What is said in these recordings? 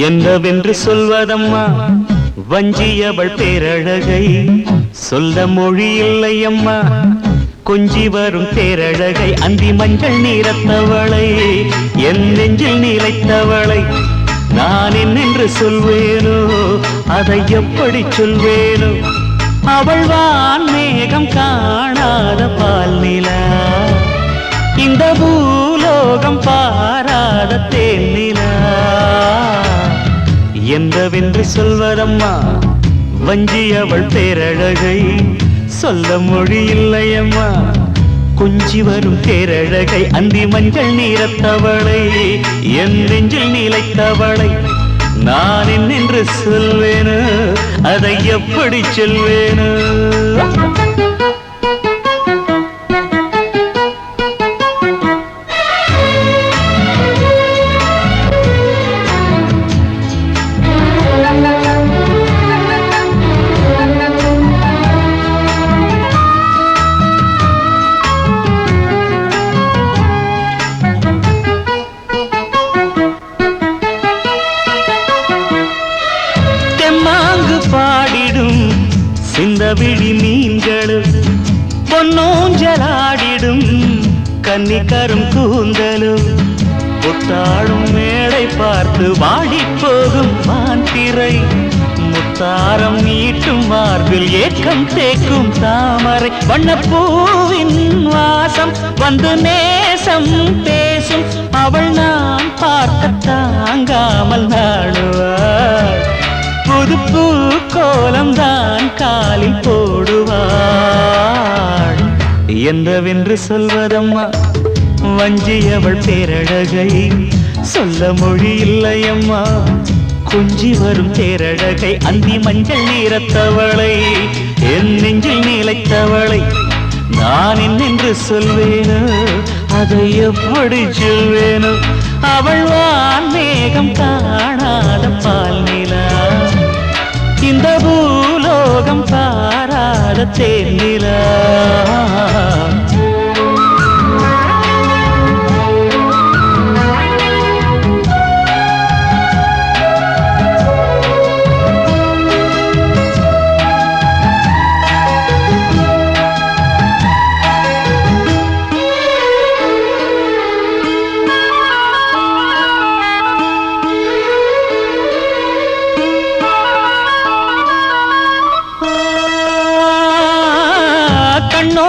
என்னவென்று சொல்வதம்மா வஞ்சியவள் பேரழகை சொல்ல மொழி இல்லையம்மா கொஞ்சி வரும் பேரழகை அந்தி மஞ்சள் நீரத்தவளை என் நெஞ்சில் நீலைத்தவளை நான் என்னென்று சொல்வேனோ அதை எப்படி சொல்வேனோ அவள் வான் மேகம் காணாத பால் நிலா இந்த பூலோகம் பாராத தேனிலா என்னவென்று சொல்வதம்மா வஞ்சியவள் பேரழகை சொல்ல மொழி இல்லையம்மா கொஞ்சி வரும் பேரழகை அந்தி மஞ்சள் நீரத்தவளை என் நெஞ்சில் நீலைத்தவளை நான் என்னென்று சொல்வேனோ அதை எப்படி சொல்வேனோ பாடிடும் சிந்தவிழி மீன்களும் பொன்னோஞ்சலாடிடும் கன்னிக்கரும் கூந்தலும் புத்தாடும் மேடை பார்த்து வாடி போகும் மாந்திரை முத்தாரம் நீட்டும் மார்பில் ஏக்கம் தேக்கும் தாமரை வண்ணப்பூவின் வாசம் வந்து நேசம் பேசும் அவள் நான் பார்க்க தாங்காமல் நாடுவாள் புதுப்பூ கோலம் தான் காலில் போடுவாள் என்னவென்று சொல்வதம்மா வஞ்சியவள் பேரழகை சொல்ல மொழி இல்லையம்மா கொஞ்சி வரும் பேரழகை அந்தி மஞ்சள் நீரத்தவளை என் நெஞ்சில் நீலைத்தவளை நான் என்னென்று சொல்வேனோ அதை எப்படி சொல்வேனோ அவள் வான் மேகம் காணாத பால் நிலா இந்த பூலோகம் பாராத தேனிலா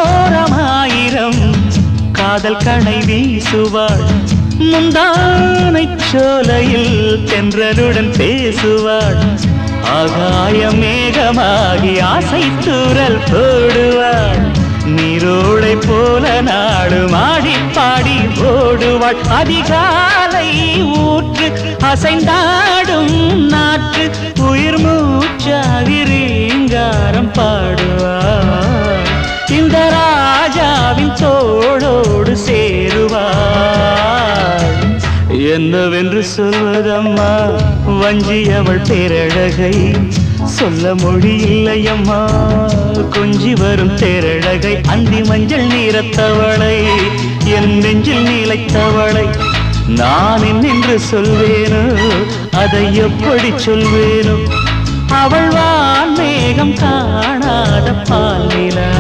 கண்ணோரமாயிரம் காதல் கணை வீசுவாள் முந்தானை சோலையில் தென்றலுடன் பேசுவாள் ஆகாய மேகமாகி ஆசை தூரல் போடுவாள் நீரோடை போல நாடு மாடி பாடி ஓடுவாள் அதிகாலை ஊற்று அசைந்தாடும் நாற்று உயிர் மூச்சாகி ரீங்காரம் பாடுவாள் இந்த ராஜாவின் தோளோடு சேருவாள் என்னவென்று சொல்வதம்மா வஞ்சியவள் பேரழகை சொல்ல மொழி இல்லையம்மா கொஞ்சி வரும் பேரழகை அந்தி மஞ்சள் நீரத்தவளை என் நெஞ்சில் நீலைத்தவளை நான் என்னென்று சொல்வேனோ அதை எப்படி சொல்வேனோ அவள் வான் மேகம் காணாத பால் நிலா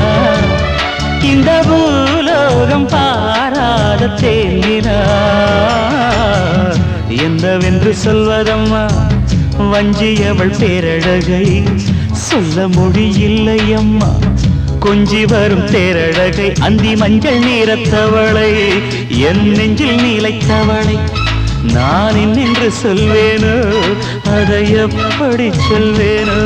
இந்த பூலோகம் பாராத தேனிலா என்னவென்று சொல்வதம்மா வஞ்சியவள் பேரழகை சொல்ல மொழி இல்லையம்மா கொஞ்சி வரும் தேரழகை அந்தி மஞ்சள் நீரத்தவளை என் நெஞ்சில் நீலைத்தவளை நான் என்னென்று சொல்வேனோ அதை எப்படி சொல்வேனோ